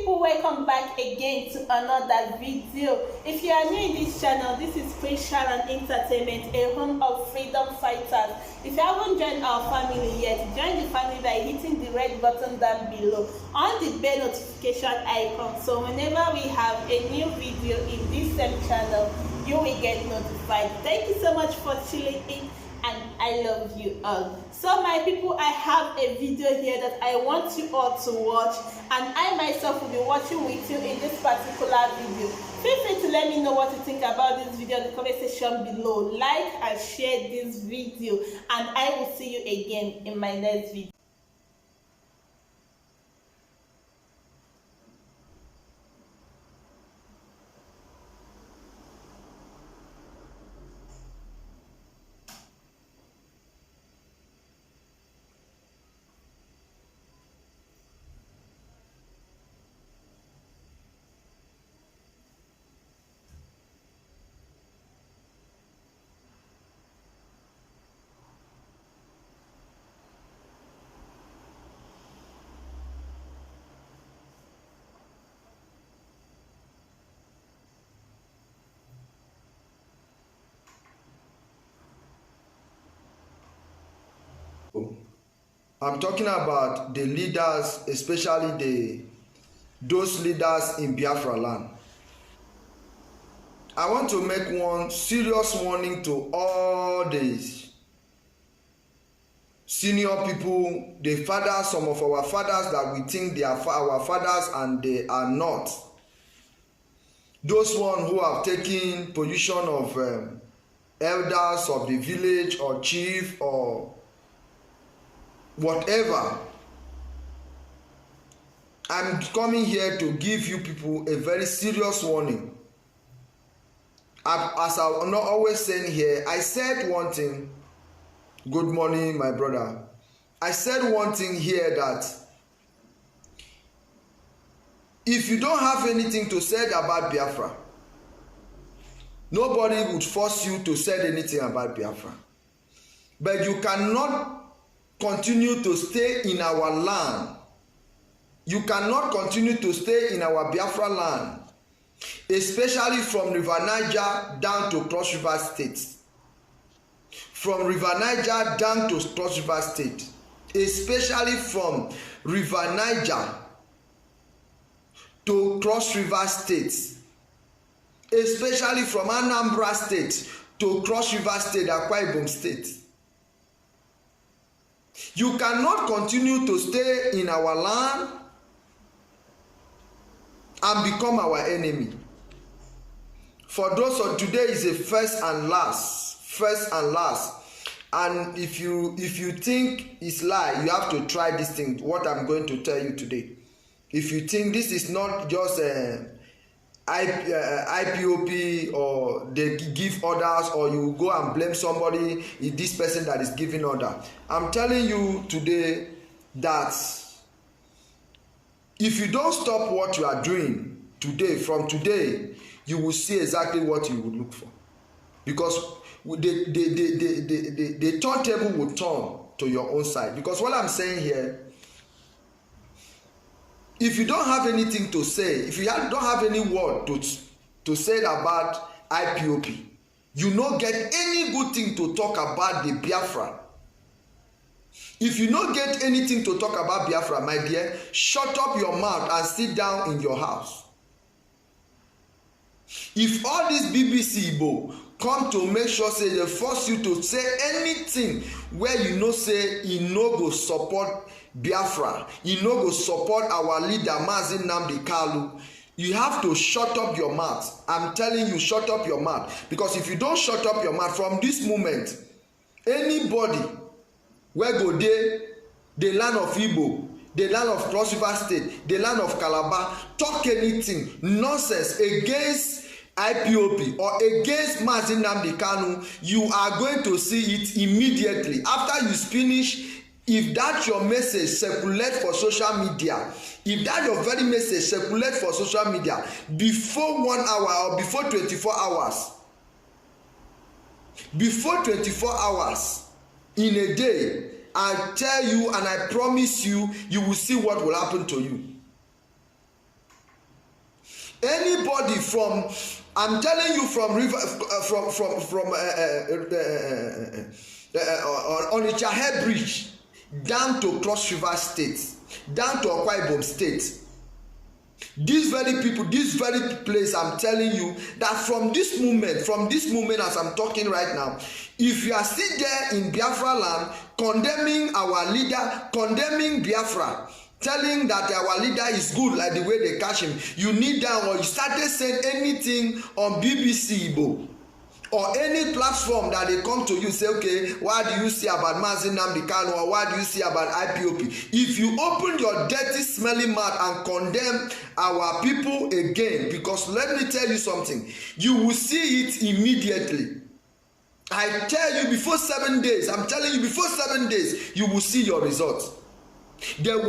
people, welcome back again to another video. If you are new in this channel, this is Officialsharon Entertainment, a home of freedom fighters. If you haven't joined our family yet, join the family by hitting the red button down below on the bell notification icon, so whenever we have a new video in this same channel, you will get notified. Thank you so much for tuning in, and I love you all. So my people, I have a video here that I want you all to watch, and I myself will be watching with you in this particular video. Feel free to let me know what you think about this video in the comment section below. Like and share this video, and I will see you again in my next video. I'm talking about the leaders, especially those leaders in Biafra land. I want to make one serious warning to all these senior people, the fathers, some of our fathers that we think they are our fathers and they are not. Those ones who have taken position of elders of the village or chief or whatever. I'm coming here to give you people a very serious warning. As I'm not always saying here, I said one thing. Good morning, my brother. I said one thing here, that if you don't have anything to say about Biafra, nobody would force you to say anything about Biafra. But you cannot continue to stay in our land. You cannot continue to stay in our Biafra land, especially from River Niger down to Cross River State. From River Niger down to Cross River State, especially from River Niger to Cross River State, especially from Anambra State to Cross River State, Akwa Ibom State. You cannot continue to stay in our land and become our enemy. For those of today is a first and last. And if you think it's lie, you have to try this thing, what I'm going to tell you today. If you think this is not just IPOP, or they give orders, or you go and blame somebody, is this person that is giving order. I'm telling you today that if you don't stop what you are doing today, from today, you will see exactly what you would look for. Because the turntable will turn to your own side. Because what I'm saying here, if you don't have anything to say, if you don't have any word to say about IPOP, you don't get any good thing to talk about the Biafra. If you don't get anything to talk about Biafra, my dear, shut up your mouth and sit down in your house. If all this BBC Igbo come to make sure say they force you to say anything where you know say e no go support Biafra, e no go support our leader Mazi Nnamdi Kanu, you have to shut up your mouth. I'm telling you, shut up your mouth. Because if you don't shut up your mouth from this moment, anybody where go there, the land of Igbo, the land of Cross River State, the land of Calabar, talk anything nonsense against IPOP or against Mazi Nnamdi Kanu, you are going to see it immediately after you finish. If that your message circulate for social media, if that your very message circulate for social media before 1 hour or before 24 hours, in a day, I tell you and I promise you, you will see what will happen to you. Anybody from, I'm telling you, from river, Onitsha Head Bridge down to Cross River State, down to Akwa Ibom State. These very people, this very place, I'm telling you that from this moment as I'm talking right now, if you are still there in Biafra land condemning our leader, condemning Biafra, telling that our leader is good like the way they catch him, you need down, or you started saying anything on BBC Igbo or any platform that they come to you, say, okay, what do you see about Mazi Nnamdi Kanu, or what do you see about IPOP? If you open your dirty, smelly mouth and condemn our people again, because let me tell you something, you will see it immediately. I tell you, before 7 days, I'm telling you, before 7 days, you will see your results. You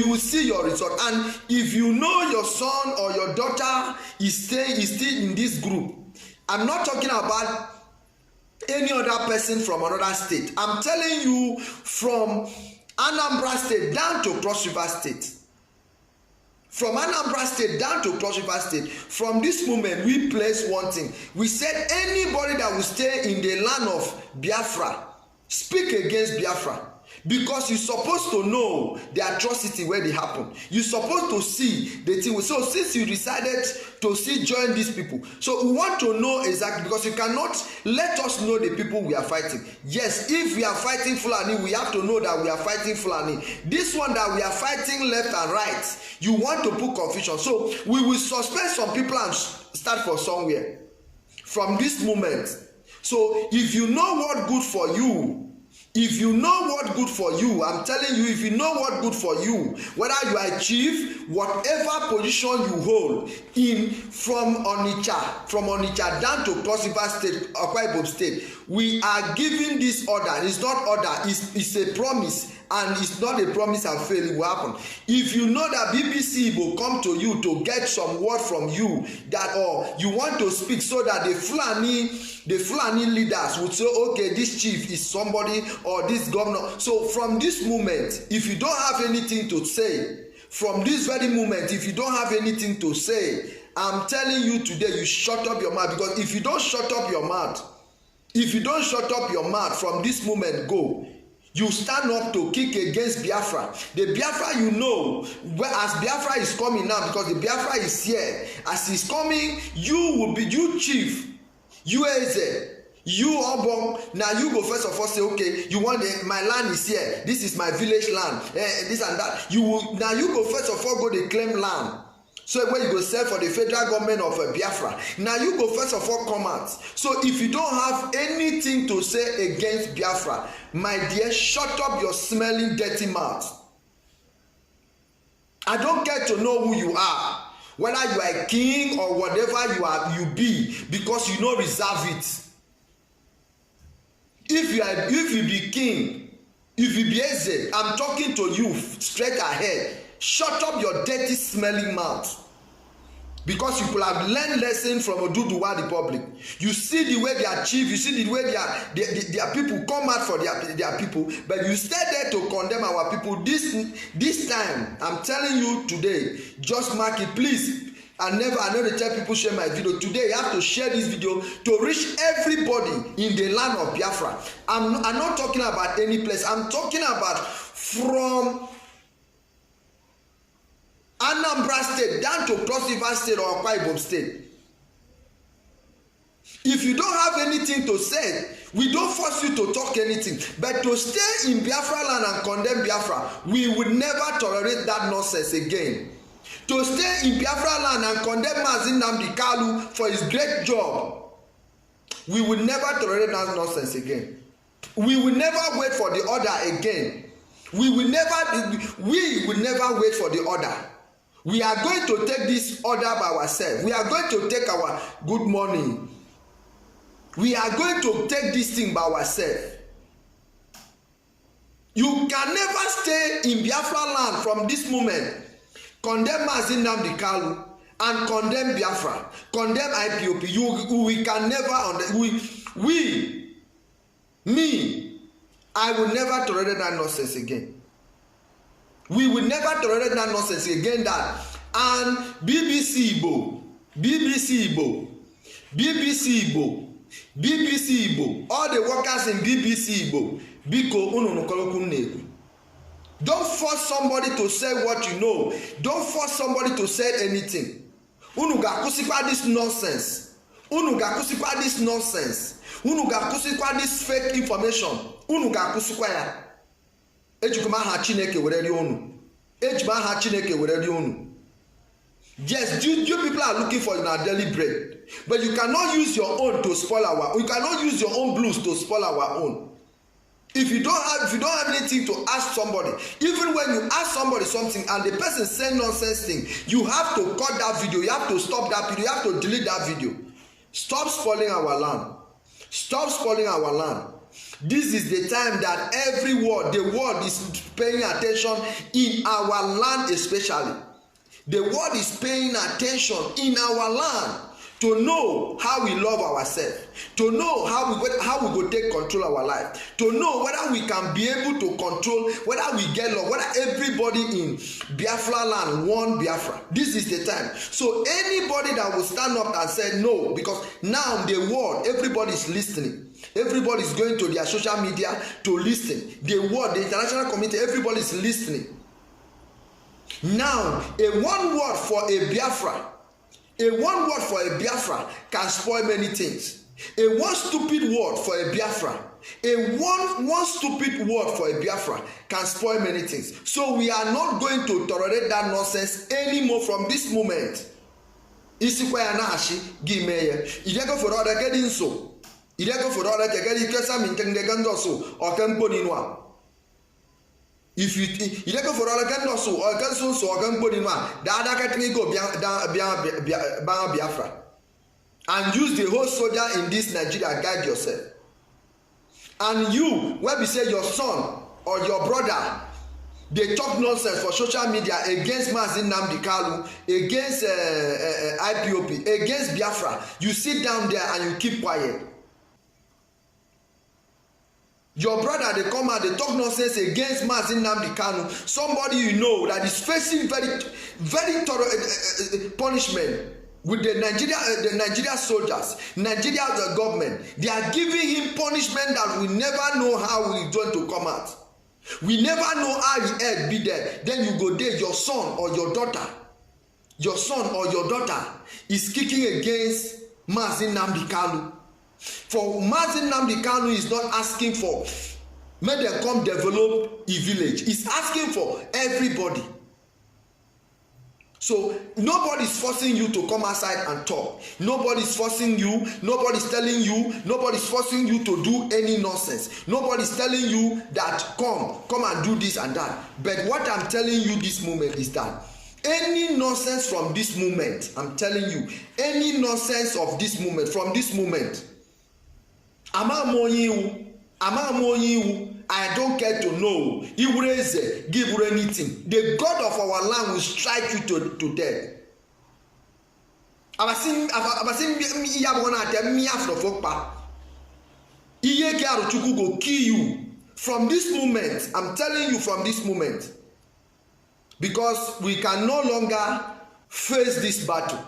will see your result. And if you know your son or your daughter is still in this group, I'm not talking about any other person from another state. I'm telling you, from Anambra State down to Cross River State. From Anambra State down to Cross River State. From this moment, we place one thing. We said anybody that will stay in the land of Biafra, speak against Biafra. Because you're supposed to know the atrocity where they happen. You're supposed to see the thing. So since you decided to join these people, so we want to know exactly, because you cannot let us know the people we are fighting. Yes, if we are fighting Fulani, we have to know that we are fighting Fulani. This one that we are fighting left and right, you want to put confusion. So we will suspend some people and start for somewhere from this moment. So if you know what good for you, if you know what good for you, I'm telling you, if you know what good for you, whether you achieve whatever position you hold in from Onitsha down to Cross River State, Akwa Ibom State, we are giving this order. It's not order, it's a promise. And it's not a promise and fail, it will happen. If you know that BBC will come to you to get some word from you, that or you want to speak, so that the Fulani leaders would say, okay, this chief is somebody, or this governor. So from this moment, if you don't have anything to say, from this very moment, if you don't have anything to say, I'm telling you today, you shut up your mouth. Because if you don't shut up your mouth, from this moment go, you stand up to kick against Biafra. The Biafra, you know, as Biafra is coming now, because the Biafra is here, as he's coming, you will be, you chief, you Eze, you Obong. Now you go first of all say, okay, you want my land is here, this is my village land, this and that. You will, now you go first of all go dey claim land. So when you go sell for the federal government of Biafra, now you go first of all come out. So if you don't have anything to say against Biafra, my dear, shut up your smelling dirty mouth. I don't care to know who you are, whether you are a king or whatever you be, because you know reserve it. If you be king, if you be Eze, I'm talking to you straight ahead. Shut up your dirty smelling mouth. Because you could have learned lesson from Oduduwa Republic. You see the way they achieve, you see the way their people come out for their people, but you stay there to condemn our people. This time, I'm telling you today, just mark it, please. I know they tell people share my video. Today, you have to share this video to reach everybody in the land of Biafra. I'm not talking about any place. I'm talking about from Anambra State down to Cross River State or Akwa Ibom State. If you don't have anything to say, we don't force you to talk anything. But to stay in Biafra land and condemn Biafra, we would never tolerate that nonsense again. To stay in Biafra land and condemn Mazi Nnamdi Kanu for his great job, we would never tolerate that nonsense again. We will never wait for the order again. We will never wait for the order. We are going to take this order by ourselves. We are going to take our good morning. We are going to take this thing by ourselves. You can never stay in Biafra land from this moment. Condemn Mazi Nnamdi Kanu and condemn Biafra, condemn IPOP. We can never, I will never tolerate that nonsense again. We will never tolerate that nonsense again. That and BBC Igbo, BBC Igbo, BBC Igbo, BBC Igbo, all the workers in BBC Igbo, biko unu nukolokwu na-ekwu. Don't force somebody to say what you know. Don't force somebody to say anything. Unu ga-akwụsịkwa this nonsense. Unu ga-akwụsịkwa this nonsense. Unu ga-akwụsịkwa this fake information. Unu ga-akwụsịkwa ya. Ejikwa aha Chineke were rie unu. Ejikwa aha Chineke were rie unu. Yes, you people are looking for your daily bread, but you cannot use your own to spoil our. You cannot use your own blues to spoil our own. If you don't have anything to ask somebody, even when you ask somebody something and the person say nonsense thing, you have to cut that video. You have to stop that video. You have to delete that video. Stop spoiling our land. Stop spoiling our land. This is the time that the world is paying attention in our land, especially. The world is paying attention in our land to know how we love ourselves, to know how we go take control our life, to know whether we can be able to control, whether we get love, whether everybody in Biafra land want Biafra. This is the time. So anybody that will stand up and say no, because now the world, everybody is listening. Everybody is going to their social media to listen. The world, the international community, everybody is listening. Now, a one word for a Biafra can spoil many things. A one stupid word for a Biafra, one stupid word for a Biafra can spoil many things. So we are not going to tolerate that nonsense anymore from this moment. Isikwa ya na-ashi gị mee ya. Idego for other getting so. Idego for other getting kesa mintenge gando so or kempo ninwa. If you don't go for all the so or cancel so or can put in one, the other can go Biafra and use the whole soldier in this Nigeria guide yourself. And you, when we say your son or your brother, they talk nonsense for social media against Mazin Nnamdi Kanu, against IPOP, against Biafra. You sit down there and you keep quiet. Your brother, they come out, they talk nonsense against Mazin Nnamdi Kanu, somebody you know that is facing very thorough punishment with the Nigeria soldiers, Nigeria government. They are giving him punishment that we never know how he is going to come out. We never know how he head be there. Then you go there, your son or your daughter is kicking against Mazin Nnamdi Kanu. For Mazin Nnamdi Kanu is not asking for make them come develop a village. He's asking for everybody. So nobody's forcing you to come outside and talk. Nobody's forcing you. Nobody's telling you. Nobody's forcing you to do any nonsense. Nobody's telling you that come and do this and that. But what I'm telling you this moment is that any nonsense from this moment, I'm telling you, any nonsense of this moment, from this moment, I don't care to know. He will give you anything. The God of our land will strike you to death. Go kill you from this moment. I'm telling you, from this moment, because we can no longer face this battle.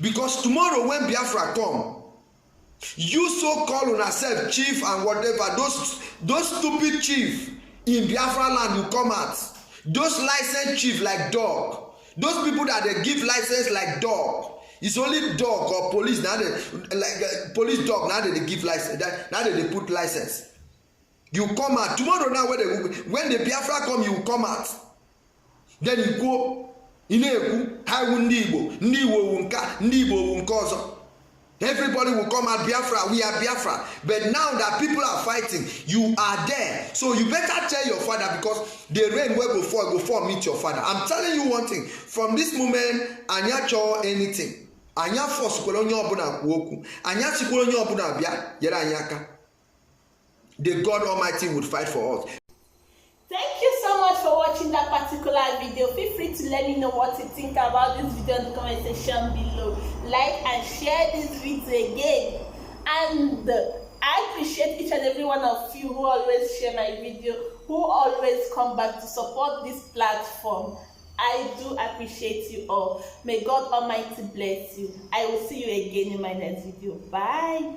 Because tomorrow when Biafra come, you so call on yourself chief and whatever, those stupid chief in Biafra land will come out. Those licensed chief like dog, those people that they give license like dog. It's only dog or police now. Police dog now they give license. Now they put license. You come out tomorrow. Now when the Biafra come, you come out. Then you go. Everybody will come at Biafra. We are Biafra. But now that people are fighting, you are there. So you better tell your father, because the rain will go fall meet your father. I'm telling you one thing. From this moment, anya cho anything. Anya force kolonyo obuna woku. Anya sikolonyo obuna bia yera anyaka. The God Almighty would fight for us. Thank you so much for watching that particular video. Feel free to let me know what you think about this video in the comment section below. Like and share this video again. And I appreciate each and every one of you who always share my video, who always come back to support this platform. I do appreciate you all. May God Almighty bless you. I will see you again in my next video. Bye.